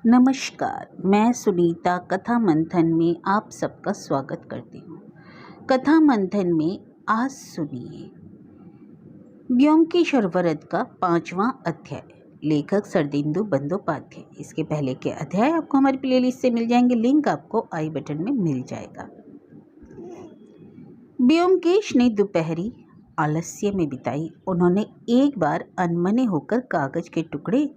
नमस्कार, मैं सुनीता कथा मंथन में आप सबका स्वागत करती हूँ। कथा मंथन में आज सुनिए ब्योमकेश और वरद का 5वां अध्याय। लेखक शरदिंदु बंदोपाध्याय। इसके पहले के अध्याय आपको हमारी प्लेलिस्ट से मिल जाएंगे, लिंक आपको आई बटन में मिल जाएगा। ब्योमकेश ने दोपहरी आलस्य में बिताई। उन्होंने एक बार अनमने होकर कागज के टुकड़े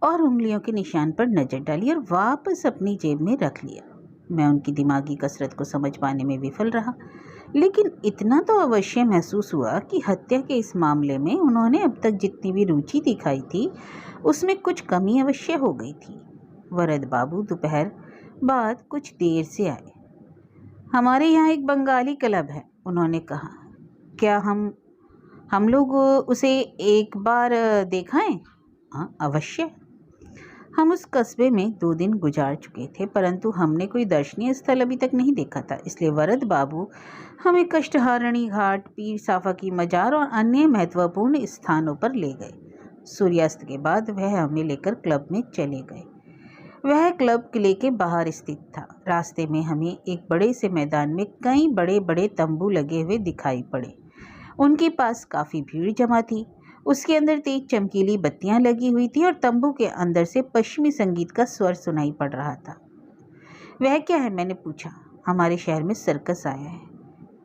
और उंगलियों के निशान पर नजर डाली और वापस अपनी जेब में रख लिया। मैं उनकी दिमागी कसरत को समझ पाने में विफल रहा, लेकिन इतना तो अवश्य महसूस हुआ कि हत्या के इस मामले में उन्होंने अब तक जितनी भी रुचि दिखाई थी उसमें कुछ कमी अवश्य हो गई थी। वरद बाबू दोपहर बाद कुछ देर से आए। हमारे यहाँ एक बंगाली क्लब है, उन्होंने कहा। क्या हम लोग उसे एक बार देखाएं? हाँ, अवश्य। हम उस कस्बे में 2 दिन गुजार चुके थे, परंतु हमने कोई दर्शनीय स्थल अभी तक नहीं देखा था। इसलिए वरद बाबू हमें कष्टहारिणी घाट, पीर साफा की मजार और अन्य महत्वपूर्ण स्थानों पर ले गए। सूर्यास्त के बाद वह हमें लेकर क्लब में चले गए। वह क्लब किले के बाहर स्थित था। रास्ते में हमें एक बड़े से मैदान में कई बड़े बड़े तंबू लगे हुए दिखाई पड़े। उनके पास काफ़ी भीड़ जमा थी। उसके अंदर तेज चमकीली बत्तियां लगी हुई थी और तंबू के अंदर से पश्चिमी संगीत का स्वर सुनाई पड़ रहा था। वह क्या है? मैंने पूछा। हमारे शहर में सर्कस आया है।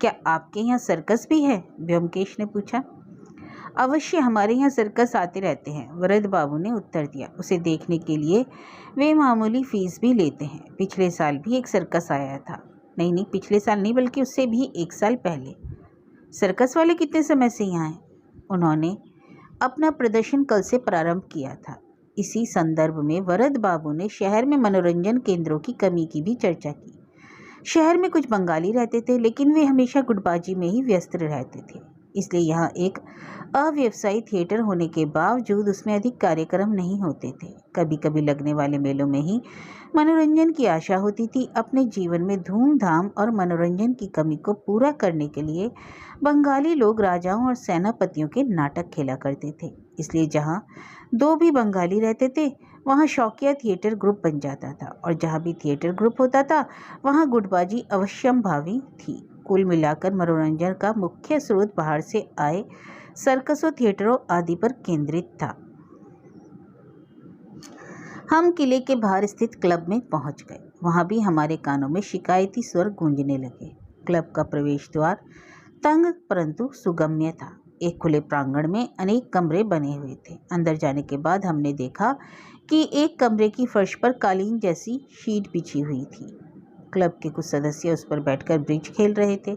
क्या आपके यहाँ सर्कस भी है? ब्योमकेश ने पूछा। अवश्य, हमारे यहाँ सर्कस आते रहते हैं, वरद बाबू ने उत्तर दिया। उसे देखने के लिए वे मामूली फीस भी लेते हैं। पिछले साल भी एक सर्कस आया था। नहीं, पिछले साल नहीं, बल्कि उससे भी 1 साल पहले। सर्कस वाले कितने समय से यहाँ हैं? उन्होंने अपना प्रदर्शन कल से प्रारंभ किया था। इसी संदर्भ में वरद बाबू ने शहर में मनोरंजन केंद्रों की कमी की भी चर्चा की। शहर में कुछ बंगाली रहते थे, लेकिन वे हमेशा गुटबाजी में ही व्यस्त रहते थे। इसलिए यहाँ एक अव्यवसायी थिएटर होने के बावजूद उसमें अधिक कार्यक्रम नहीं होते थे। कभी कभी लगने वाले मेलों में ही मनोरंजन की आशा होती थी। अपने जीवन में धूमधाम और मनोरंजन की कमी को पूरा करने के लिए बंगाली लोग राजाओं और सेनापतियों के नाटक खेला करते थे। इसलिए जहाँ 2 भी बंगाली रहते थे वहाँ शौकिया थिएटर ग्रुप बन जाता था, और जहाँ भी थिएटर ग्रुप होता था वहाँ गुटबाजी अवश्यंभावी थी। कुल मिलाकर मनोरंजन का मुख्य स्रोत बाहर से आए सर्कसों, थिएटरों आदि पर केंद्रित था। हम किले के बाहर स्थित क्लब में पहुंच गए। वहां भी हमारे कानों में शिकायती स्वर गूंजने लगे। क्लब का प्रवेश द्वार तंग परंतु सुगम्य था। एक खुले प्रांगण में अनेक कमरे बने हुए थे। अंदर जाने के बाद हमने देखा कि एक कमरे की फर्श पर कालीन जैसी शीट बिछी हुई थी। क्लब के कुछ सदस्य उस पर बैठकर ब्रिज खेल रहे थे।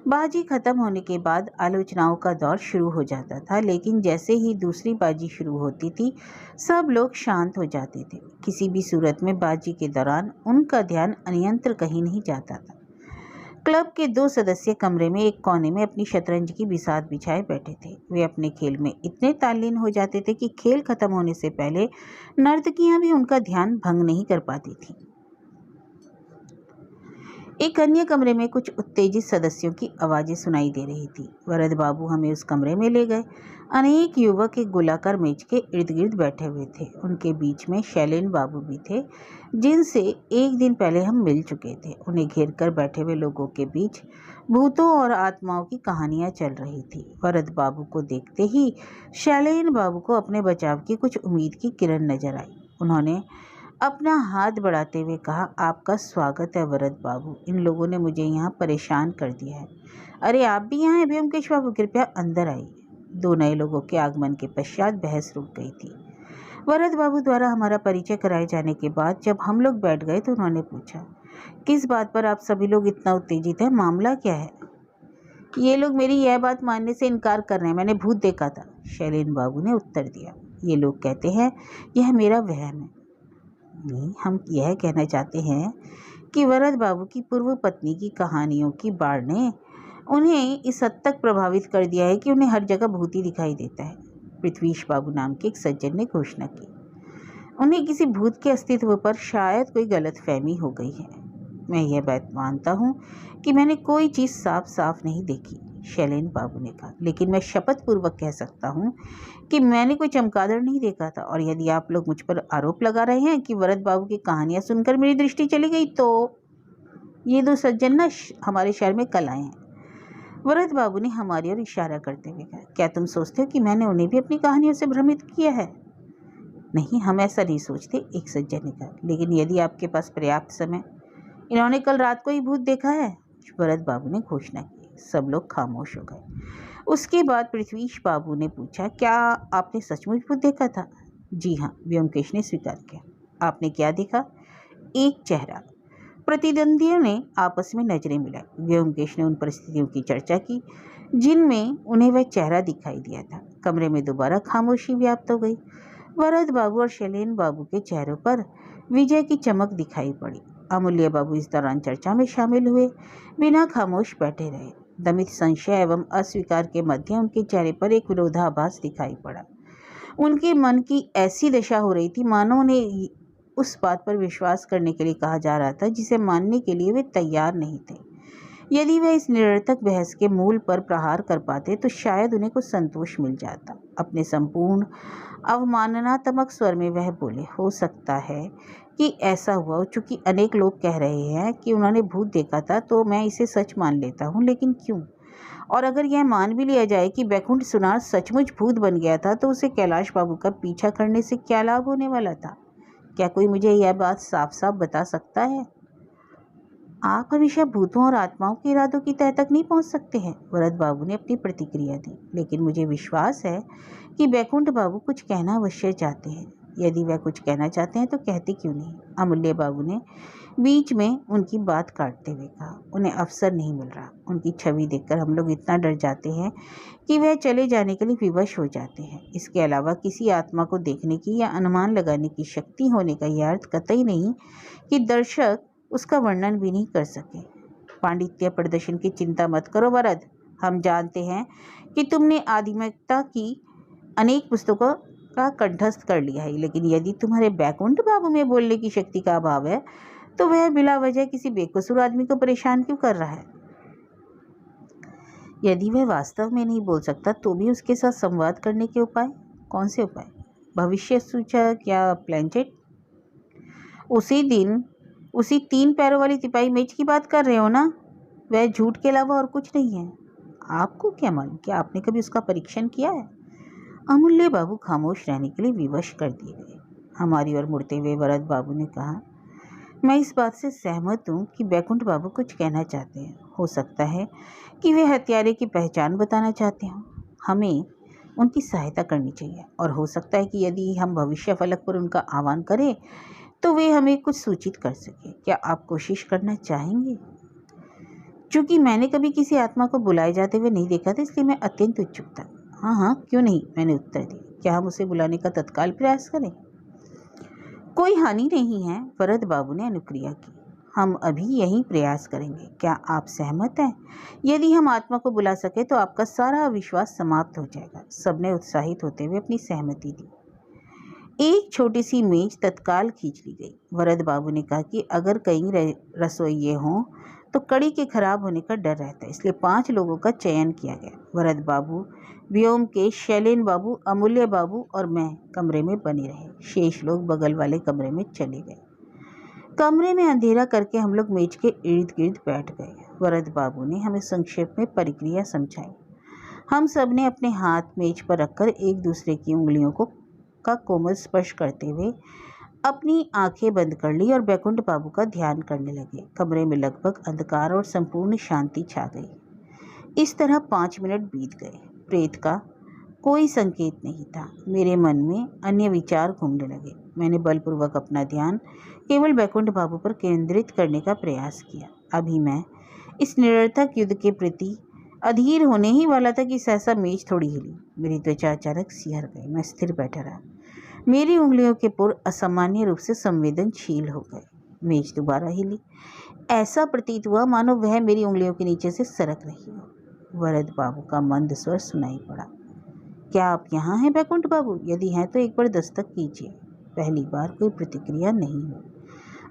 बाजी खत्म होने के बाद आलोचनाओं का दौर शुरू हो जाता था, लेकिन जैसे ही दूसरी बाजी शुरू होती थी सब लोग शांत हो जाते थे। किसी भी सूरत में बाजी के दौरान उनका ध्यान अन्यत्र कहीं नहीं जाता था। क्लब के 2 सदस्य कमरे में एक कोने में अपनी शतरंज की बिसात बिछाए बैठे थे। वे अपने खेल में इतने तल्लीन हो जाते थे कि खेल खत्म होने से पहले नर्तकियां भी उनका ध्यान भंग नहीं कर पाती थीं। एक अन्य कमरे में कुछ उत्तेजित सदस्यों की आवाज़ें सुनाई दे रही थी। वरद बाबू हमें उस कमरे में ले गए। अनेक युवक एक गोलाकार मेज के इर्द गिर्द बैठे हुए थे। उनके बीच में शैलेन बाबू भी थे, जिनसे एक दिन पहले हम मिल चुके थे। उन्हें घेर कर बैठे हुए लोगों के बीच भूतों और आत्माओं की कहानियाँ चल रही थी। वरद बाबू को देखते ही शैलेन बाबू को अपने बचाव की कुछ उम्मीद की किरण नजर आई। उन्होंने अपना हाथ बढ़ाते हुए कहा, आपका स्वागत है वरद बाबू। इन लोगों ने मुझे यहाँ परेशान कर दिया है। अरे, आप भी यहाँ हैं ब्योमकेश बाबू? कृपया अंदर आइए। 2 नए लोगों के आगमन के पश्चात बहस रुक गई थी। वरद बाबू द्वारा हमारा परिचय कराए जाने के बाद जब हम लोग बैठ गए तो उन्होंने पूछा, किस बात पर आप सभी लोग इतना उत्तेजित हैं? मामला क्या है? ये लोग मेरी यह बात मानने से इनकार कर रहे हैं। मैंने भूत देखा था, शैलेन बाबू ने उत्तर दिया। ये लोग कहते हैं यह मेरा वहम है। नहीं, हम यह कहना चाहते हैं कि वरद बाबू की पूर्व पत्नी की कहानियों की बाढ़ ने उन्हें इस हद तक प्रभावित कर दिया है कि उन्हें हर जगह भूत ही दिखाई देता है। पृथ्वीश बाबू नाम के एक सज्जन ने घोषणा की। उन्हें किसी भूत के अस्तित्व पर शायद कोई गलतफहमी हो गई है। मैं यह बात मानता हूँ कि मैंने कोई चीज़ साफ साफ नहीं देखी। शैलेन बाबू ने कहा, लेकिन मैं शपथ पूर्वक कह सकता हूँ कि मैंने कोई चमगादड़ नहीं देखा था। और यदि आप लोग मुझ पर आरोप लगा रहे हैं कि वरद बाबू की कहानियाँ सुनकर मेरी दृष्टि चली गई, तो ये दो सज्जन ना हमारे शहर में कल आए हैं। वरद बाबू ने हमारी ओर इशारा करते हुए कहा, क्या तुम सोचते हो कि मैंने उन्हें भी अपनी कहानियों से भ्रमित किया है? नहीं, हम ऐसा नहीं सोचते, एक सज्जन ने कहा, लेकिन यदि आपके पास पर्याप्त समय, इन्होंने कल रात को ही भूत देखा है, वरद बाबू ने घोषणा की। सब लोग खामोश हो गए। उसके बाद पृथ्वीश बाबू ने पूछा, क्या आपने सचमुच भूत देखा था? जी हाँ, व्योमकेश ने स्वीकार किया। आपने क्या देखा? एक चेहरा। प्रतिद्वंदियों ने आपस में नजरें मिलाई। व्योमकेश ने उन परिस्थितियों की चर्चा की जिनमें उन्हें वह चेहरा दिखाई दिया था। कमरे में दोबारा खामोशी व्याप्त हो गई। वरद बाबू और शैलेन बाबू के चेहरों पर विजय की चमक दिखाई पड़ी। अमूल्य बाबू इस दौरान चर्चा में शामिल हुए बिना खामोश बैठे रहे। दमित संशय एवं अस्वीकार के मध्य उनके चेहरे पर एक विरोधाभास दिखाई पड़ा। उनके मन की ऐसी दशा हो रही थी मानो उन्हें उस बात पर विश्वास करने के लिए कहा जा रहा था जिसे मानने के लिए वे तैयार नहीं थे। यदि वह इस निरर्थक बहस के मूल पर प्रहार कर पाते तो शायद उन्हें कुछ संतोष मिल जाता। अपने संपूर्ण अवमाननात्मक स्वर में वह बोले, हो सकता है कि ऐसा हुआ हो। चूंकि अनेक लोग कह रहे हैं कि उन्होंने भूत देखा था, तो मैं इसे सच मान लेता हूँ, लेकिन क्यों? और अगर यह मान भी लिया जाए कि बैकुंठ सुनार सचमुच भूत बन गया था, तो उसे कैलाश बाबू का पीछा करने से क्या लाभ होने वाला था? क्या कोई मुझे यह बात साफ साफ बता सकता है? आप हमेशा भूतों और आत्माओं के इरादों की तह तक नहीं पहुंच सकते हैं, वरद बाबू ने अपनी प्रतिक्रिया दी। लेकिन मुझे विश्वास है कि बैकुंठ बाबू कुछ कहना अवश्य चाहते हैं। यदि वह कुछ कहना चाहते हैं तो कहते क्यों नहीं? अमूल्य बाबू ने बीच में उनकी बात काटते हुए कहा, उन्हें अवसर नहीं मिल रहा। उनकी छवि देखकर हम लोग इतना डर जाते हैं कि वह चले जाने के लिए विवश हो जाते हैं। इसके अलावा किसी आत्मा को देखने की या अनुमान लगाने की शक्ति होने का यह अर्थ कतई नहीं कि दर्शक उसका वर्णन भी नहीं कर सके। पांडित्य प्रदर्शन की चिंता मत करो वरद। हम जानते हैं कि तुमने आध्यात्मिकता की अनेक पुस्तकों का कंठस्थ कर लिया है, लेकिन यदि तुम्हारे बैकुंठ बाबू में बोलने की शक्ति का अभाव है, तो वह बिला वजह किसी बेकसूर आदमी को परेशान क्यों कर रहा है? यदि वह वास्तव में नहीं बोल सकता, तो भी उसके साथ संवाद करने के उपाय? कौन से उपाय? भविष्य सूचक या प्लेंचेट? उसी 3 पैरों वाली तिपाही मेज की बात कर रहे हो ना? वह झूठ के अलावा और कुछ नहीं है। आपको क्या मालूम? क्या आपने कभी उसका परीक्षण किया है? अमूल्य बाबू खामोश रहने के लिए विवश कर दिए गए। हमारी ओर मुड़ते हुए वरद बाबू ने कहा, मैं इस बात से सहमत हूँ कि बैकुंठ बाबू कुछ कहना चाहते हैं। हो सकता है कि वे हत्यारे की पहचान बताना चाहते हों। हमें उनकी सहायता करनी चाहिए, और हो सकता है कि यदि हम भविष्य फलक पर उनका आह्वान करें तो वे हमें कुछ सूचित कर सके। क्या आप कोशिश करना चाहेंगे? चूंकि मैंने कभी किसी आत्मा को बुलाए जाते हुए नहीं देखा था, इसलिए मैं अत्यंत उत्सुक था। हाँ हाँ, क्यों नहीं, मैंने उत्तर दिया। क्या हम उसे बुलाने का तत्काल प्रयास करें? कोई हानि नहीं है, वरद बाबू ने अनुक्रिया की। हम अभी यही प्रयास करेंगे। क्या आप सहमत हैं? यदि हम आत्मा को बुला सके तो आपका सारा अविश्वास समाप्त हो जाएगा। सबने उत्साहित होते हुए अपनी सहमति दी। एक छोटी सी मेज तत्काल खींच ली गई। वरद बाबू ने कहा कि अगर कई रसोइये हों तो कड़ी के खराब होने का डर रहता है, इसलिए 5 लोगों का चयन किया गया। वरद बाबू, व्योमकेश, शैलेन बाबू, अमूल्य बाबू और मैं कमरे में बने रहे। शेष लोग बगल वाले कमरे में चले गए। कमरे में अंधेरा करके हम लोग मेज के इर्द गिर्द बैठ गए। वरद बाबू ने हमें संक्षेप में प्रक्रिया समझाई। हम सब ने अपने हाथ मेज पर रखकर एक दूसरे की उंगलियों का कोमल स्पर्श करते हुए अपनी आंखें बंद कर ली और बैकुंठ बाबू का ध्यान करने लगे। कमरे में लगभग अंधकार और संपूर्ण शांति छा गई। इस तरह 5 मिनट बीत गए। प्रेत का कोई संकेत नहीं था। मेरे मन में अन्य विचार घूमने लगे। मैंने बलपूर्वक अपना ध्यान केवल बैकुंठ बाबू पर केंद्रित करने का प्रयास किया। अभी मैं इस निरर्थक युद्ध के प्रति अधीर होने ही वाला था कि सहसा मेज थोड़ी हिली। मेरी त्वचा अचानक सिहर गई। मैं स्थिर बैठा रहा। मेरी उंगलियों के पुर असामान्य रूप से संवेदनशील हो गए। मेज दोबारा हिली। ऐसा प्रतीत हुआ मानो वह मेरी उंगलियों के नीचे से सरक रही हो। वरद बाबू का मंद स्वर सुनाई पड़ा। क्या आप यहाँ हैं बैकुंठ बाबू? यदि हैं तो एक बार दस्तक कीजिए। पहली बार कोई प्रतिक्रिया नहीं हुई।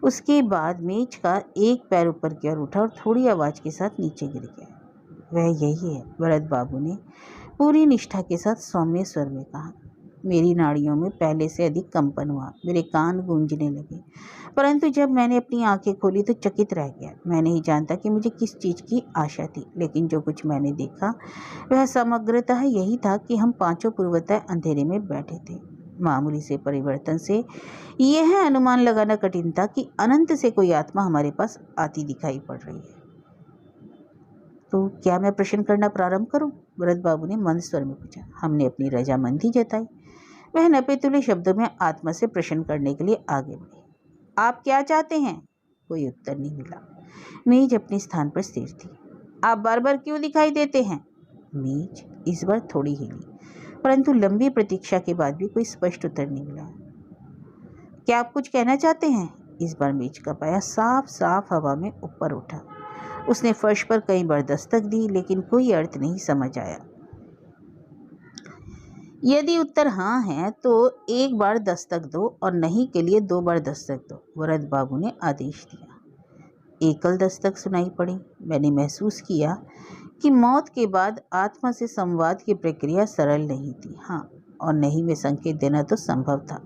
उसके बाद मेज का एक पैर ऊपर की ओर उठा और थोड़ी आवाज के साथ नीचे गिर गया। वह यही है, भरत बाबू ने पूरी निष्ठा के साथ सौम्य स्वर में कहा। मेरी नाड़ियों में पहले से अधिक कंपन हुआ, मेरे कान गूंजने लगे, परंतु जब मैंने अपनी आंखें खोली तो चकित रह गया। मैं नहीं जानता कि मुझे किस चीज़ की आशा थी, लेकिन जो कुछ मैंने देखा वह समग्रतः यही था कि हम पांचों पूर्वतः अंधेरे में बैठे थे। मामूली से परिवर्तन से यह अनुमान लगाना कठिन था कि अनंत से कोई आत्मा हमारे पास आती दिखाई पड़ रही है। तो क्या मैं प्रश्न करना प्रारंभ करूं? भरत बाबू ने मंद स्वर में पूछा। हमने अपनी रजामंदी जताई। वह नपे तुले शब्दों में आत्मा से प्रश्न करने के लिए आगे बढ़े। आप क्या चाहते हैं? कोई उत्तर नहीं मिला। मेज अपने स्थान पर स्थिर थी। आप बार बार क्यों दिखाई देते हैं? मेज इस बार थोड़ी हिली, परंतु लंबी प्रतीक्षा के बाद भी कोई स्पष्ट उत्तर नहीं मिला। क्या आप कुछ कहना चाहते हैं? इस बार मेज का पाया साफ साफ हवा में ऊपर उठा। उसने फर्श पर कई बार दस्तक दी, लेकिन कोई अर्थ नहीं समझ आया। यदि उत्तर हाँ है तो एक बार दस्तक दो और नहीं के लिए 2 बार दस्तक दो, भरत बाबू ने आदेश दिया। एकल दस्तक सुनाई पड़ी। मैंने महसूस किया कि मौत के बाद आत्मा से संवाद की प्रक्रिया सरल नहीं थी। हाँ और नहीं में संकेत देना तो संभव था,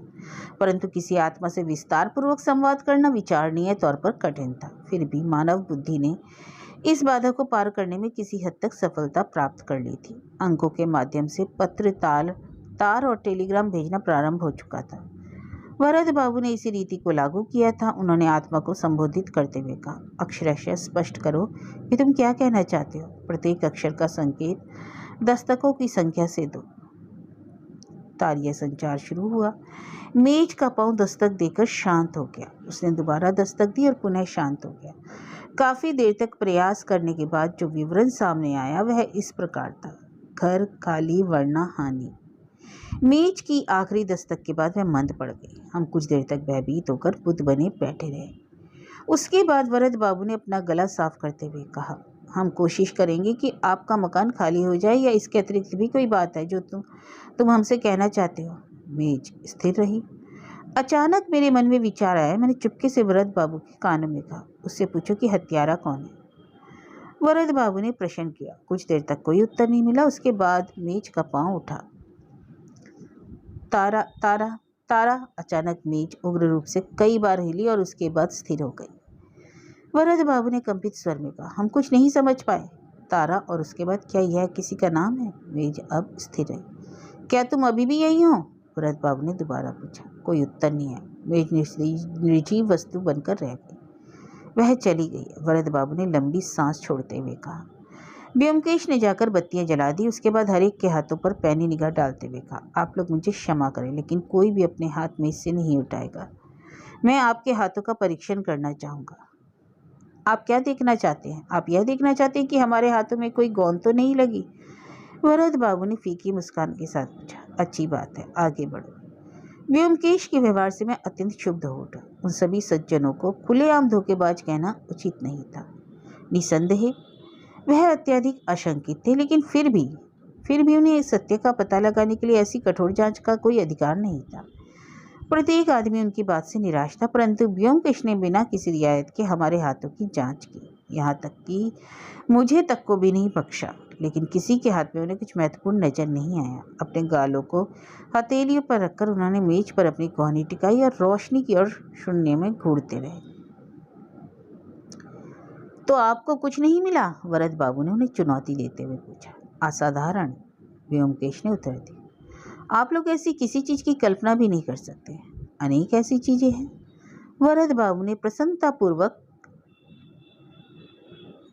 परंतु किसी आत्मा से विस्तार पूर्वक संवाद करना विचारणीय तौर पर कठिन था। फिर भी मानव बुद्धि ने इस बाधा को पार करने में किसी हद तक सफलता प्राप्त कर ली थी। अंकों के माध्यम से पत्र, तार और टेलीग्राम भेजना प्रारंभ हो चुका था। भरत बाबू ने इसी रीति को लागू किया था। उन्होंने आत्मा को संबोधित करते हुए कहा, अक्षरशः स्पष्ट करो कि तुम क्या कहना चाहते हो। प्रत्येक अक्षर का संकेत दस्तकों की संख्या से दो। तारीय संचार शुरू हुआ। मेज का पांव दस्तक देकर शांत हो गया। उसने दोबारा दस्तक दी और पुनः शांत हो गया। काफी देर तक प्रयास करने के बाद जो विवरण सामने आया वह इस प्रकार था। घर खाली, वरना हानि। मेज की आखिरी दस्तक के बाद वह मंद पड़ गई। हम कुछ देर तक भयभीत होकर बुद्ध बने बैठे रहे। उसके बाद भरत बाबू ने अपना गला साफ करते हुए कहा, हम कोशिश करेंगे कि आपका मकान खाली हो जाए, या इसके अतिरिक्त भी कोई बात है जो तुम हमसे कहना चाहते हो। मेज स्थिर रही। अचानक मेरे मन में विचार आया। मैंने चुपके से भरत बाबू के कान में कहा, उससे पूछो कि हत्यारा कौन है। भरत बाबू ने प्रश्न किया। कुछ देर तक कोई उत्तर नहीं मिला। उसके बाद मेज का पांव उठा। तारा तारा तारा। अचानक मेज उग्र रूप से कई बार हिली और उसके बाद स्थिर हो गई। भरत बाबू ने कंपित स्वर में कहा, हम कुछ नहीं समझ पाए। तारा और उसके बाद क्या यह किसी का नाम है? मेज अब स्थिर रही। क्या तुम अभी भी यही हो? भरत बाबू ने दोबारा पूछा। कोई उत्तर नहीं है। मेज निर्जीव वस्तु बनकर रह गई। वह चली गई। भरत बाबू ने लंबी सांस छोड़ते हुए कहा। ब्योमकेश ने जाकर बत्तियां जला दी। उसके बाद हर एक के हाथों पर पैनी निगाह डालते हुए कहा, आप लोग मुझे क्षमा करें, लेकिन कोई भी अपने हाथ में इससे नहीं उठाएगा। मैं आपके हाथों का परीक्षण करना चाहूँगा। आप क्या देखना चाहते हैं? आप यह देखना चाहते हैं कि हमारे हाथों में कोई गोंद तो नहीं लगी? भरत बाबू ने फीकी मुस्कान के साथ पूछा। अच्छी बात है, आगे बढ़ो। व्योमकेश के व्यवहार से मैं अत्यंत क्षुब्ध हो उठा। उन सभी सज्जनों को खुलेआम धोखेबाज कहना उचित नहीं था। निसंदेह वह अत्यधिक आशंकित थे, लेकिन फिर भी उन्हें सत्य का पता लगाने के लिए ऐसी कठोर जांच का कोई अधिकार नहीं था। प्रत्येक आदमी उनकी बात से निराश था, परंतु व्योमकेश ने बिना किसी रियायत के हमारे हाथों की जांच की, यहाँ तक कि मुझे तक को भी नहीं बख्शा। लेकिन किसी के हाथ में उन्हें कुछ महत्वपूर्ण नजर नहीं आया। अपने गालों को हथेलियों पर रखकर उन्होंने मेज पर अपनी कोहनी टिकाई और रोशनी की ओर शून्य में घूरते रहे। तो आपको कुछ नहीं मिला? भरत बाबू ने उन्हें चुनौती देते हुए पूछा। असाधारण, व्योमकेश ने उत्तर दिया। आप लोग ऐसी किसी चीज की कल्पना भी नहीं कर सकते। अनेक ऐसी चीजें हैं, भरत बाबू ने प्रसन्नतापूर्वक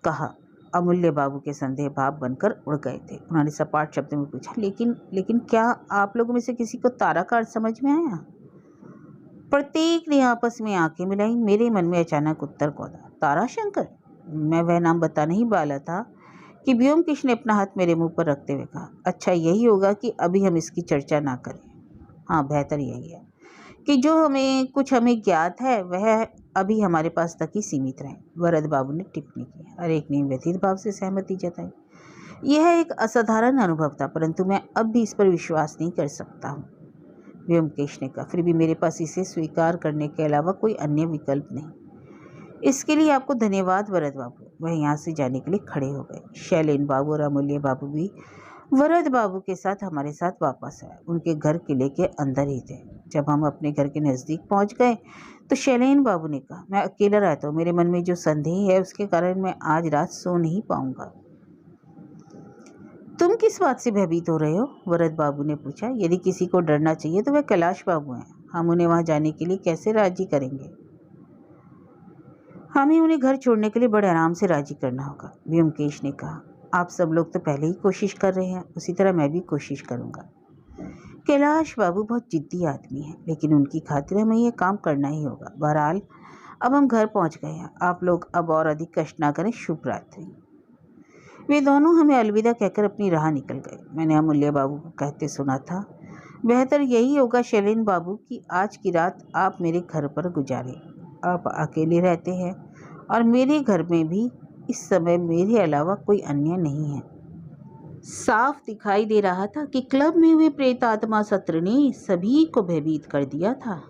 कहा। अमूल्य बाबू के संदेह भाव बनकर उड़ गए थे। उन्होंने सपाट शब्द में पूछा, लेकिन क्या आप लोगों में से किसी को तारा का अर्थ समझ में आया? प्रत्येक ने आपस में आंखें मिलाई। मेरे मन में अचानक उत्तर कौंधा, ताराशंकर। मैं वह नाम बताने ही वाला था कि व्योमकेश ने अपना हाथ मेरे मुंह पर रखते हुए कहा, अच्छा यही होगा कि अभी हम इसकी चर्चा ना करें। हाँ, बेहतर यही है कि जो हमें ज्ञात है वह अभी हमारे पास तक ही सीमित रहे। भरत बाबू ने टिप्पणी की। हर एक ने व्यथित भाव से सहमति जताई। यह एक असाधारण अनुभव था, परंतु मैं अब भी इस पर विश्वास नहीं कर सकता हूँ, व्योमकेश ने कहा। फिर भी मेरे पास इसे स्वीकार करने के अलावा कोई अन्य विकल्प नहीं। इसके लिए आपको धन्यवाद वरद बाबू। वह यहाँ से जाने के लिए खड़े हो गए। शैलेन बाबू और अमूल्य बाबू भी वरद बाबू के साथ हमारे साथ वापस आए। उनके घर किले के अंदर ही थे। जब हम अपने घर के नज़दीक पहुंच गए तो शैलेन बाबू ने कहा, मैं अकेला रहता हूँ, मेरे मन में जो संदेह है उसके कारण मैं आज रात सो नहीं पाऊंगा। तुम किस बात से भयभीत हो रहे हो? वरद बाबू ने पूछा। यदि किसी को डरना चाहिए तो वह कैलाश बाबू हैं। हम उन्हें वहां जाने के लिए कैसे राजी करेंगे? हमें उन्हें घर छोड़ने के लिए बड़े आराम से राजी करना होगा, व्योमकेश ने कहा। आप सब लोग तो पहले ही कोशिश कर रहे हैं, उसी तरह मैं भी कोशिश करूंगा। कैलाश बाबू बहुत जिद्दी आदमी है, लेकिन उनकी खातिर हमें यह काम करना ही होगा। बहरहाल अब हम घर पहुंच गए हैं। आप लोग अब और अधिक कष्ट ना करें। शुभ रात्रि। वे दोनों हमें अलविदा कहकर अपनी राह निकल गए। मैंने अमूल्य बाबू को कहते सुना था, बेहतर यही होगा शैलेन बाबू कि आज की रात आप मेरे घर पर गुजारें। आप अकेले रहते हैं और मेरे घर में भी इस समय मेरे अलावा कोई अन्य नहीं है। साफ दिखाई दे रहा था कि क्लब में हुए प्रेत आत्मा सत्र ने सभी को भयभीत कर दिया था।